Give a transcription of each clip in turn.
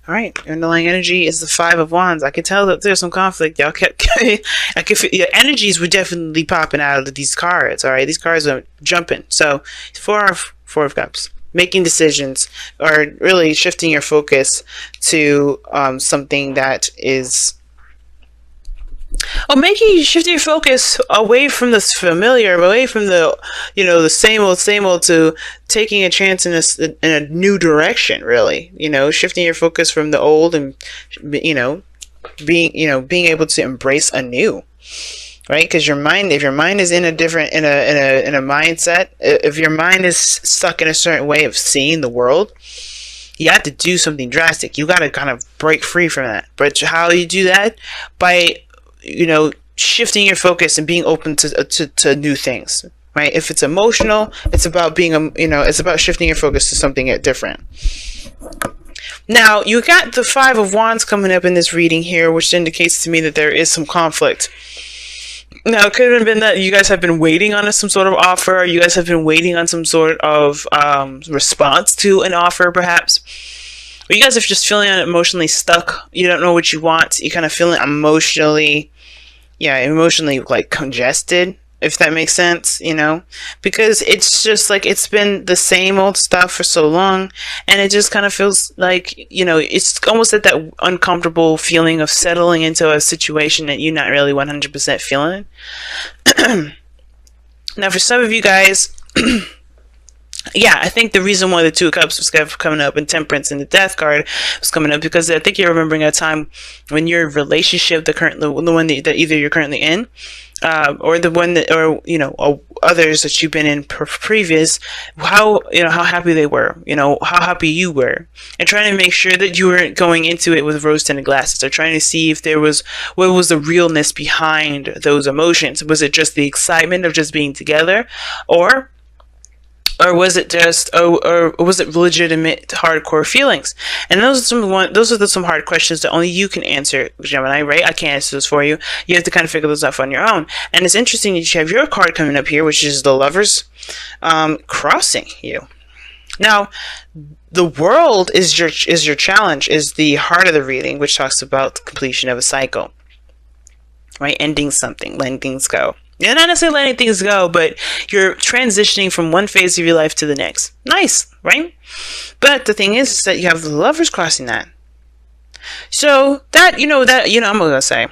All right, underlying energy is the Five of Wands. I could tell that there's some conflict. Y'all kept, I could feel your energies were definitely popping out of these cards. All right, these cards are jumping. So Four of Cups, making decisions, or really shifting your focus to something that is, or making you shift your focus away from the familiar, away from the, the same old, to taking a chance in a new direction. Really, shifting your focus from the old and, being able to embrace a new. Right? Because if your mind is in a different, in a mindset, if your mind is stuck in a certain way of seeing the world, you have to do something drastic. You got to kind of break free from that. But how you do that? By, shifting your focus and being open to new things. Right? If it's emotional, it's about it's about shifting your focus to something different. Now, you got the Five of Wands coming up in this reading here, which indicates to me that there is some conflict. Now, it could have been that you guys have been waiting on some sort of offer, or you guys have been waiting on some sort of response to an offer, perhaps. Or you guys are just feeling emotionally stuck. You don't know what you want. You're kind of feeling emotionally like congested, if that makes sense, because it's just like it's been the same old stuff for so long, and it just kind of feels like, it's almost at that uncomfortable feeling of settling into a situation that you're not really 100% feeling. Now, for some of you guys, yeah, I think the reason why the Two of Cups was coming up and Temperance and the Death card was coming up, because I think you're remembering a time when your relationship, the one that either you're currently in, or the one that, or others that you've been in previous, how happy they were, how happy you were, and trying to make sure that you weren't going into it with rose-tinted glasses, or trying to see if what was the realness behind those emotions. Was it just the excitement of just being together, or was it just, or was it legitimate hardcore feelings? And those are some hard questions that only you can answer, Gemini, right? I can't answer those for you. You have to kind of figure those out on your own. And it's interesting that you have your card coming up here, which is the Lovers, crossing you. Now, the World is your challenge, is the heart of the reading, which talks about the completion of a cycle, right? Ending something, letting things go. You're not necessarily letting things go, but you're transitioning from one phase of your life to the next. Nice, right? But the thing is that you have the Lovers crossing that. So that, I'm going to say,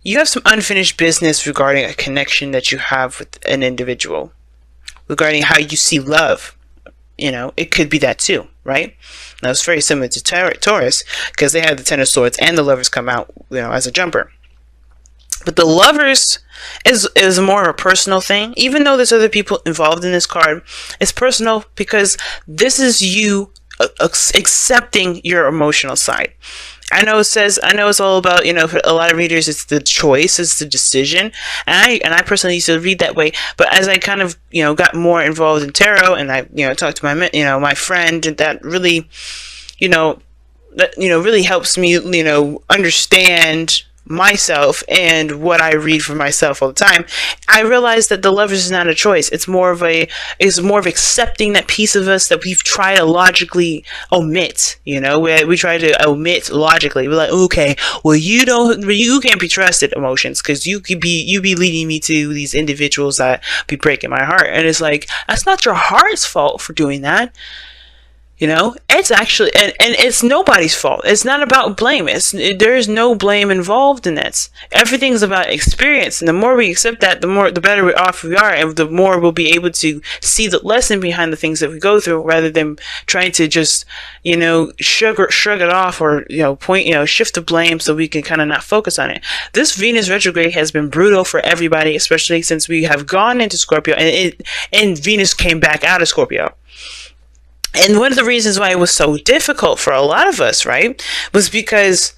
you have some unfinished business regarding a connection that you have with an individual, regarding how you see love. It could be that too, right? Now, it's very similar to Taurus, because they have the Ten of Swords and the Lovers come out, as a jumper. But the Lovers is more of a personal thing. Even though there's other people involved in this card, it's personal because this is you accepting your emotional side. I know it's all about, for a lot of readers, it's the choice, it's the decision. And I personally used to read that way. But as I kind of, got more involved in tarot, and I, talked to my friend, that really, really helps me, understand myself and what I read for myself all the time. I realized that the Lovers is not a choice. It's more of accepting that piece of us that we've tried to logically omit. We try to omit logically. We're like, okay, well, you can't be trusted, emotions, because you be leading me to these individuals that be breaking my heart. And it's like, that's not your heart's fault for doing that. It's actually, and it's nobody's fault. It's not about blame. There's no blame involved in this. Everything's about experience. And the more we accept that, the better off we are. And the more we'll be able to see the lesson behind the things that we go through, rather than trying to just, shrug it off, or, shift the blame so we can kind of not focus on it. This Venus retrograde has been brutal for everybody, especially since we have gone into Scorpio and Venus came back out of Scorpio. And one of the reasons why it was so difficult for a lot of us, right, was because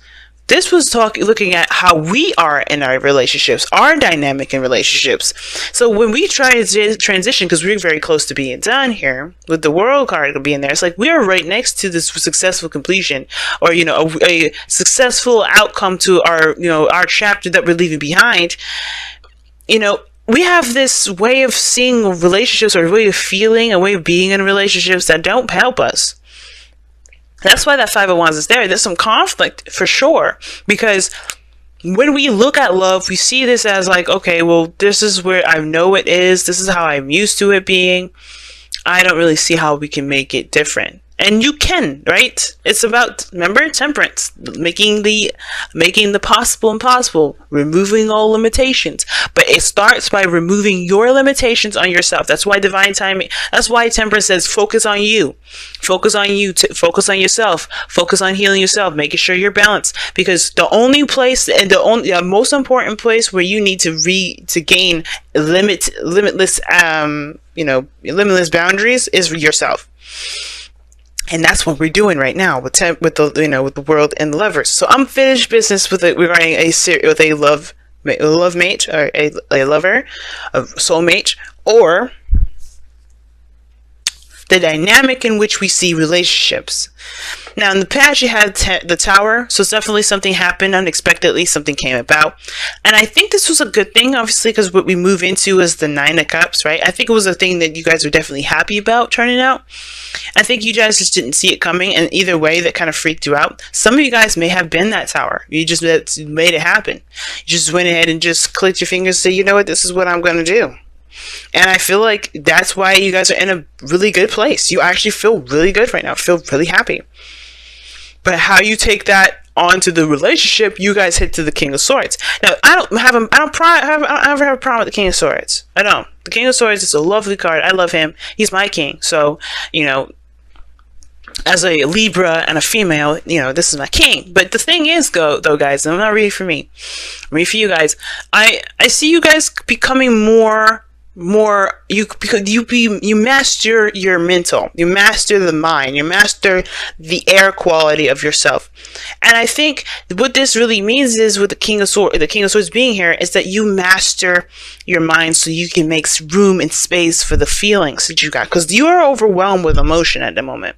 this was looking at how we are in our relationships, our dynamic in relationships. So when we try to transition, because we're very close to being done here, with the World card being there, it's like we are right next to this successful completion, or, a successful outcome to our chapter that we're leaving behind. We have this way of seeing relationships, or a way of feeling, a way of being in relationships that don't help us. That's why that Five of Wands is there. There's some conflict for sure, because when we look at love, we see this as like, okay, well, this is where I know it is. This is how I'm used to it being. I don't really see how we can make it different. And you can, right? It's about, remember, temperance, making the possible impossible, removing all limitations. But it starts by removing your limitations on yourself. That's why divine timing, that's why temperance says focus on you. Focus on you, focus on yourself, focus on healing yourself, making sure you're balanced. Because the only place, and the most important place where you need to gain limitless boundaries is yourself. And that's what we're doing right now with the world and lovers. So unfinished business regarding a love mate, or a lover, a soulmate, or the dynamic in which we see relationships. Now, in the past, you had the Tower, so it's definitely something happened unexpectedly, something came about. And I think this was a good thing, obviously, because what we move into is the Nine of Cups, right? I think it was a thing that you guys were definitely happy about turning out. I think you guys just didn't see it coming, and either way, that kind of freaked you out. Some of you guys may have been that Tower. You just made it happen. You just went ahead and just clicked your fingers and said, you know what, this is what I'm going to do. And I feel like that's why you guys are in a really good place. You actually feel really good right now. Feel really happy. But how you take that onto the relationship, you guys hit to the King of Swords. Now, I don't ever have a problem with the King of Swords. I don't. The King of Swords is a lovely card. I love him. He's my king. So, as a Libra and a female, this is my king. But the thing is, though, guys, I'm not reading for me. I'm reading for you guys. I see you guys becoming more because you master your mental, you master the mind, you master the air quality of yourself. And I think what this really means is, with the King of Swords being here, is that you master your mind so you can make room and space for the feelings that you got, because you are overwhelmed with emotion at the moment.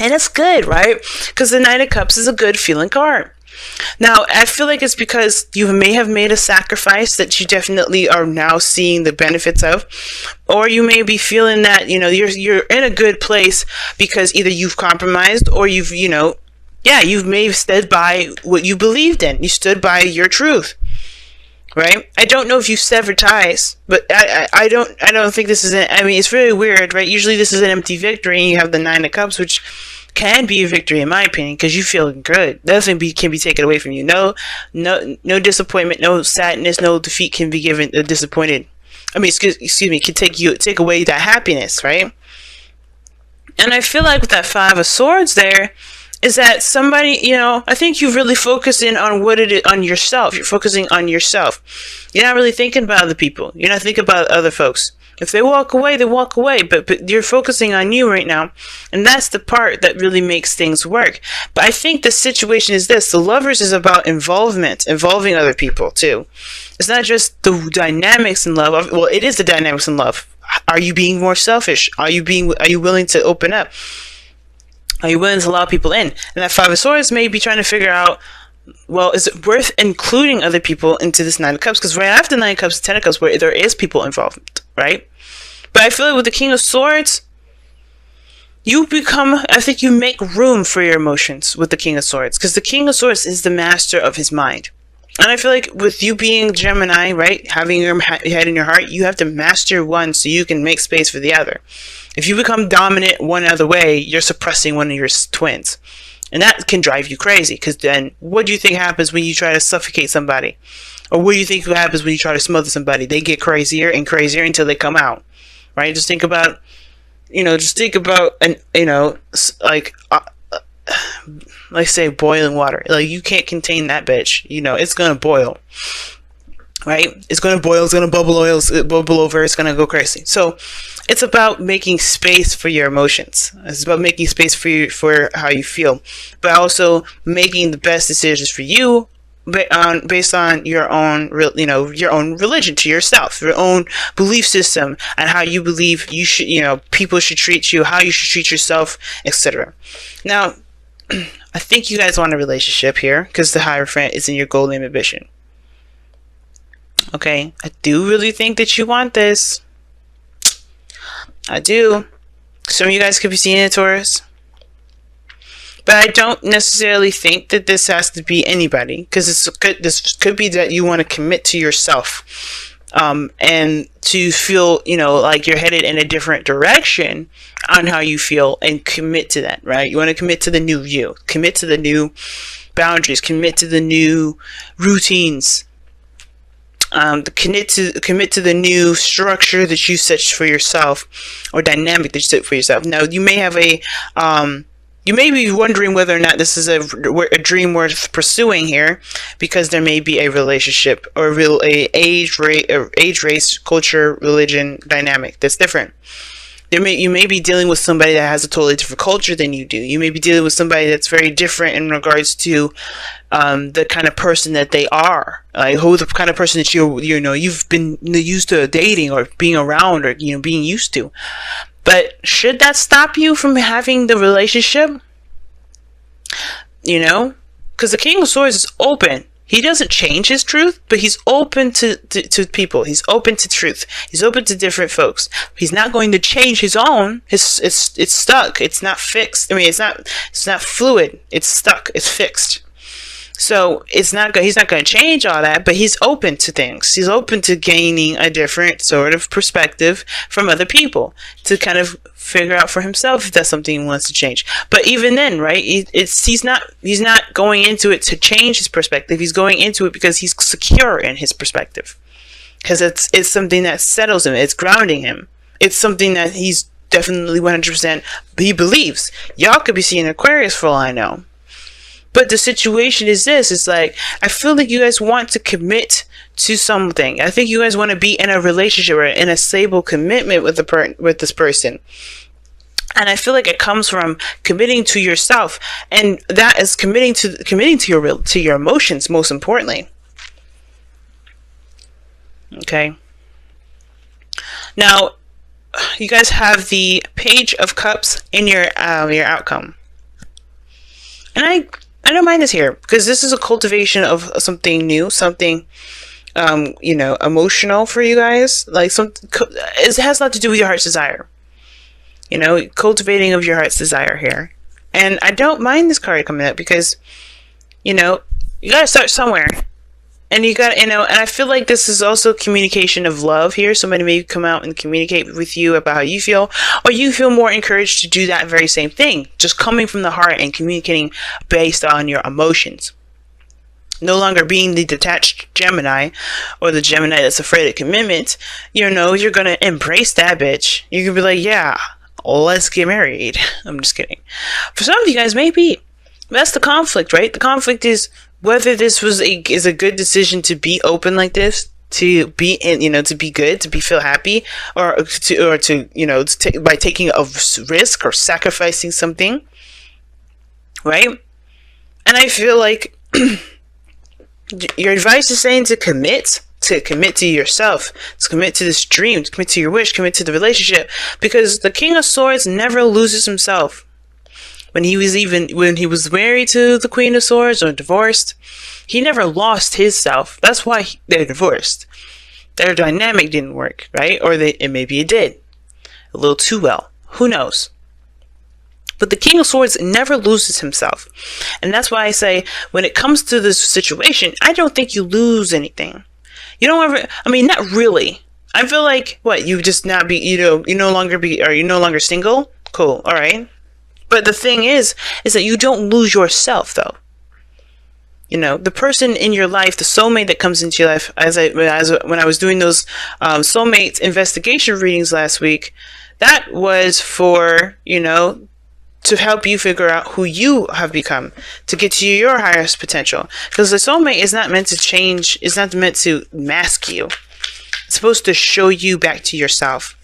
And it's good, right? Because the Knight of Cups is a good feeling card. Now, I feel like it's because you may have made a sacrifice that you definitely are now seeing the benefits of, or you may be feeling that, you're in a good place because either you've compromised or you've may have stood by what you believed in. You stood by your truth, right? I don't know if you severed ties, but I don't think this is it's really weird, right? Usually this is an empty victory, and you have the Nine of Cups, which can be a victory in my opinion, because you feel good. Nothing can be taken away from you. No disappointment, no sadness, no defeat can be given disappointed. Excuse me, can take away that happiness, right? And I feel like with that Five of Swords there, is that somebody, I think you really focus in on what it is, on yourself. You're focusing on yourself. You're not really thinking about other people. You're not thinking about other folks. If they walk away, they walk away. But you're focusing on you right now. And that's the part that really makes things work. But I think the situation is this. The Lovers is about involving other people too. It's not just the dynamics in love. Well, it is the dynamics in love. Are you being more selfish? Are you willing to open up? Are you willing to allow people in? And that Five of Swords may be trying to figure out, well, is it worth including other people into this Nine of Cups? Because right after Nine of Cups, Ten of Cups, where there is people involved, right? But I feel like with the King of Swords, I think you make room for your emotions with the King of Swords. Because the King of Swords is the master of his mind. And I feel like with you being Gemini, right, having your head in your heart, you have to master one so you can make space for the other. If you become dominant one other way, you're suppressing one of your twins. And that can drive you crazy, because then what do you think happens when you try to suffocate somebody? Or what do you think happens when you try to smother somebody? They get crazier and crazier until they come out, right? Just think about, like say boiling water. Like, you can't contain that bitch. It's gonna boil, right? It's gonna boil. It's gonna bubble over. It's gonna go crazy. So it's about making space for your emotions. It's about making space for how you feel, but also making the best decisions for you based on your own religion to yourself, your own belief system, and how you believe people should treat you, how you should treat yourself, etc. Now, I think you guys want a relationship here because the Hierophant is in your golden ambition. Okay, I do really think that you want this. I do. Some of you guys could be seeing it, Taurus. But I don't necessarily think that this has to be anybody, because this could be that you want to commit to yourself, and to feel, like you're headed in a different direction on how you feel, and commit to that, right? You want to commit to the new you, commit to the new boundaries, commit to the new routines, commit to the new structure that you set for yourself, or dynamic that you set for yourself. Now, you may have you may be wondering whether or not this is a dream worth pursuing here, because there may be a relationship or a age, race, culture, religion dynamic that's different. You may be dealing with somebody that has a totally different culture than you do. You may be dealing with somebody that's very different in regards to the kind of person that they are, like who the kind of person that you've been used to dating or being around, or being used to. But should that stop you from having the relationship? Because the King of Swords is open. He doesn't change his truth, but he's open to people. He's open to truth. He's open to different folks. He's not going to change his own. It's stuck. It's not fixed. I mean, it's not fluid. It's stuck. It's fixed. So he's not going to change all that, but he's open to things. He's open to gaining a different sort of perspective from other people to kind of figure out for himself if that's something he wants to change. But even then, right? He's not going into it to change his perspective. He's going into it because he's secure in his perspective, because it's something that settles him. It's grounding him. It's something that he's definitely 100% he believes. Y'all could be seeing Aquarius for all I know. But the situation is this. It's like, I feel like you guys want to commit to something. I think you guys want to be in a relationship or in a stable commitment with this person. And I feel like it comes from committing to yourself. And that is committing to your emotions, most importantly. Okay. Now, you guys have the Page of Cups in your outcome. And I don't mind this here, because this is a cultivation of something new, something, emotional for you guys. Like it has a lot to do with your heart's desire. Cultivating of your heart's desire here. And I don't mind this card coming up, because, you gotta start somewhere. And you got, and I feel like this is also communication of love here. Somebody may come out and communicate with you about how you feel, or you feel more encouraged to do that very same thing. Just coming from the heart and communicating based on your emotions. No longer being the detached Gemini, or the Gemini that's afraid of commitment. You're going to embrace that bitch. You can be like, yeah, let's get married. I'm just kidding. For some of you guys, maybe. That's the conflict, right? The conflict is whether this is a good decision to be open like this, to be in, to be good, to feel happy, or to by taking a risk or sacrificing something, right? And I feel like your advice is saying to commit to yourself, to commit to this dream, to commit to your wish, commit to the relationship, because the King of Swords never loses himself. When he was married to the Queen of Swords or divorced, he never lost his self. That's why they're divorced. Their dynamic didn't work, right? Or maybe it did. A little too well. Who knows? But the King of Swords never loses himself. And that's why I say, when it comes to this situation, I don't think you lose anything. You don't ever, not really. I feel like, you just not be, you no longer single? Cool, alright. But the thing is that you don't lose yourself, though. The person in your life, the soulmate that comes into your life, when I was doing those soulmate investigation readings last week, that was for, to help you figure out who you have become, to get to your highest potential. Because the soulmate is not meant to change, it's not meant to mask you. It's supposed to show you back to yourself,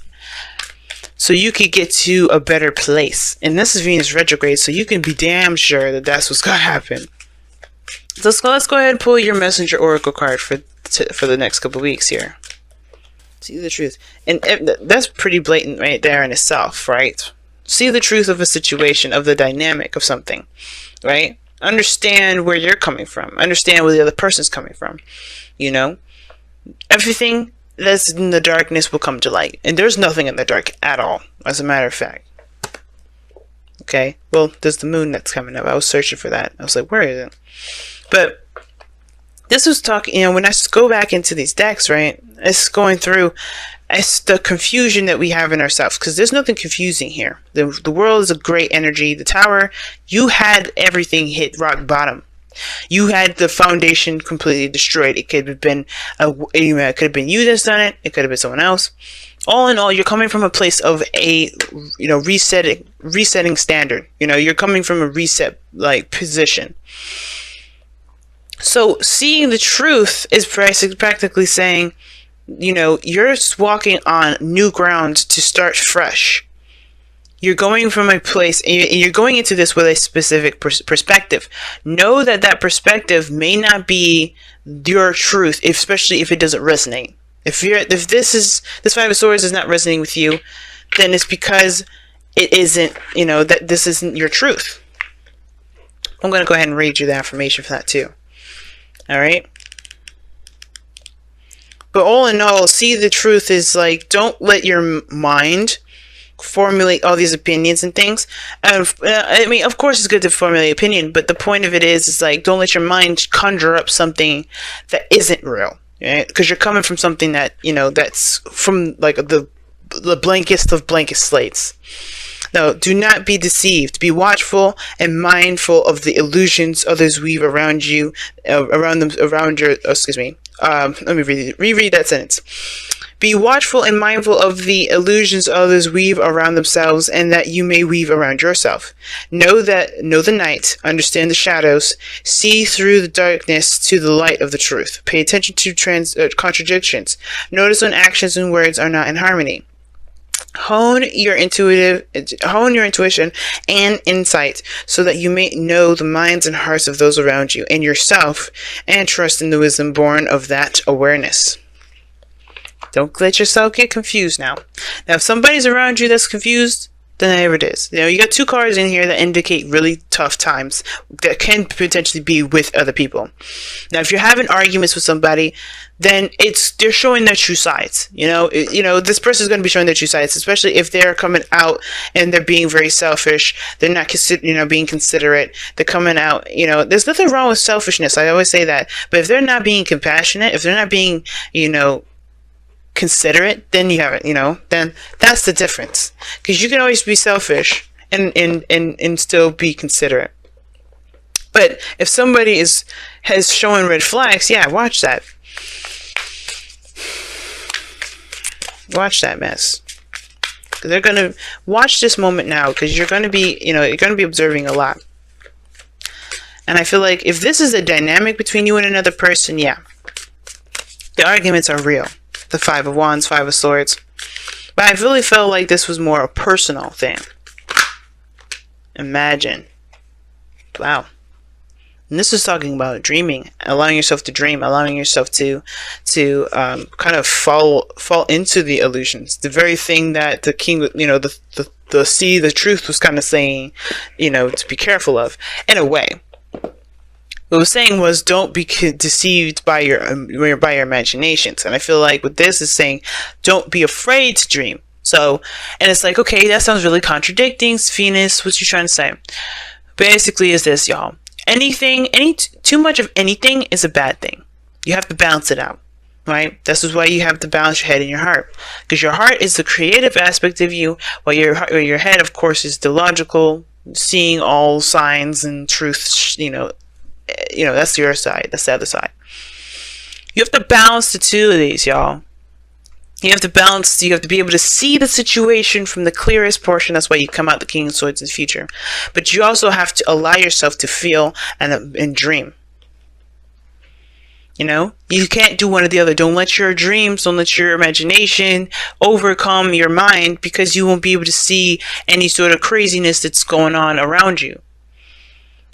so you could get to a better place. And this is Venus retrograde, so you can be damn sure that that's what's going to happen. So let's go ahead and pull your Messenger Oracle card for the next couple weeks here. See the truth. And that's pretty blatant right there in itself, right? See the truth of a situation, of the dynamic of something, right? Understand where you're coming from. Understand where the other person's coming from. Everything that's in the darkness will come to light. And there's nothing in the dark at all, as a matter of fact. Okay, well, there's the moon that's coming up. I was searching for that. I was like, where is it? But this was talking, when I go back into these decks, right, it's going through, it's the confusion that we have in ourselves, because there's nothing confusing here. The world is a great energy. The tower, you had everything hit rock bottom. You had the foundation completely destroyed. It could have been it could have been you that's done it. It could have been someone else. All in all, you're coming from a place of a resetting standard. You're coming from a reset position. So seeing the truth is practically saying, you're walking on new ground to start fresh. You're going from a place, and you're going into this with a specific perspective. Know that perspective may not be your truth, especially if it doesn't resonate. If this Five of Swords is not resonating with you, then it's because it isn't, that this isn't your truth. I'm going to go ahead and read you the affirmation for that too. All right. But all in all, see the truth is don't let your mind formulate all these opinions and things. I mean, of course it's good to formulate opinion, but the point of it is don't let your mind conjure up something that isn't real, right? Because you're coming from something that, that's from the blankest of blank slates. No, do not be deceived. Be watchful and mindful of the illusions others weave around you, Let me reread that sentence. Be watchful and mindful of the illusions others weave around themselves, and that you may weave around yourself. Know the night, understand the shadows, see through the darkness to the light of the truth. Pay attention to contradictions. Notice when actions and words are not in harmony. Hone your intuition and insight so that you may know the minds and hearts of those around you and yourself, and trust in the wisdom born of that awareness. Don't let yourself get confused now. Now, if somebody's around you that's confused, then there it is. You got two cards in here that indicate really tough times that can potentially be with other people. Now, if you're having arguments with somebody, then they're showing their true sides. This person's going to be showing their true sides, especially if they're coming out and they're being very selfish. They're not being considerate. They're coming out, there's nothing wrong with selfishness. I always say that. But if they're not being compassionate, if they're not being, considerate, then you have it, then that's the difference. Because you can always be selfish and still be considerate. But if somebody has shown red flags, yeah, watch that. Watch that mess. They're gonna watch this moment now, because you're gonna be, you're gonna be observing a lot. And I feel like if this is a dynamic between you and another person, yeah, the arguments are real. The Five of Wands, Five of Swords. But I really felt like this was more a personal thing. Imagine. Wow. And this is talking about dreaming, allowing yourself to dream, allowing yourself to kind of fall into the illusions. The very thing that the king, the truth was kind of saying, to be careful of, in a way. What it was saying was, don't be deceived by your imaginations. And I feel like with this is saying, don't be afraid to dream. So, and it's like, okay, that sounds really contradicting. Venus, what you trying to say? Basically is this, y'all. Too much of anything is a bad thing. You have to balance it out, right? This is why you have to balance your head and your heart. Because your heart is the creative aspect of you, while your head, of course, is the logical, seeing all signs and truths, that's your side. That's the other side. You have to balance the two of these, y'all. You have to be able to see the situation from the clearest portion. That's why you come out the King of Swords in the future. But you also have to allow yourself to feel and dream. You can't do one or the other. Don't let your dreams, don't let your imagination overcome your mind, because you won't be able to see any sort of craziness that's going on around you.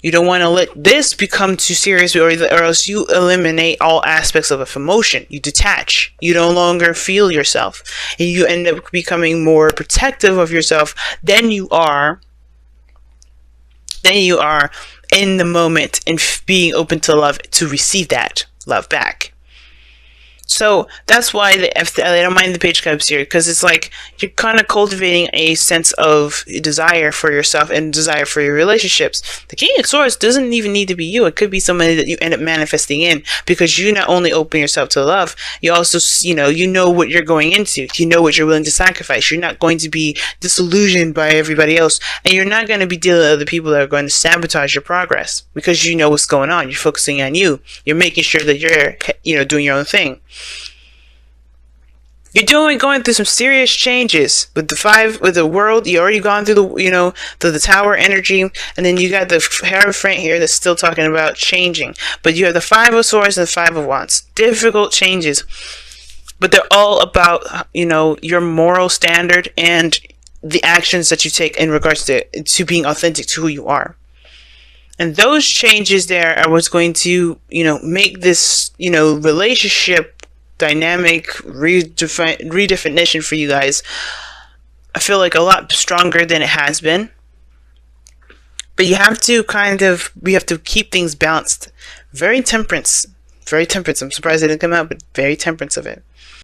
You don't want to let this become too serious, or else you eliminate all aspects of emotion. You detach. You no longer feel yourself. And you end up becoming more protective of yourself than you are in the moment, and being open to love, to receive that love back. So that's why I don't mind the Page Cups here, because it's like you're kind of cultivating a sense of desire for yourself and desire for your relationships. The King of Swords doesn't even need to be you. It could be somebody that you end up manifesting in, because you not only open yourself to love, you also, you know what you're going into. You know what you're willing to sacrifice. You're not going to be disillusioned by everybody else, and you're not going to be dealing with other people that are going to sabotage your progress, because you know what's going on. You're focusing on you. You're making sure that you're, doing your own thing. You're going through some serious changes with the world. You already gone through the Tower energy, and then you got the Hierophant here that's still talking about changing. But you have the Five of Swords and the Five of Wands. Difficult changes, but they're all about, your moral standard and the actions that you take in regards to being authentic to who you are. And those changes there are what's going to, make this, relationship dynamic redefinition for you guys, I feel like, a lot stronger than it has been. But you have to keep things balanced. Very temperance. I'm surprised it didn't come out, but very temperance of it.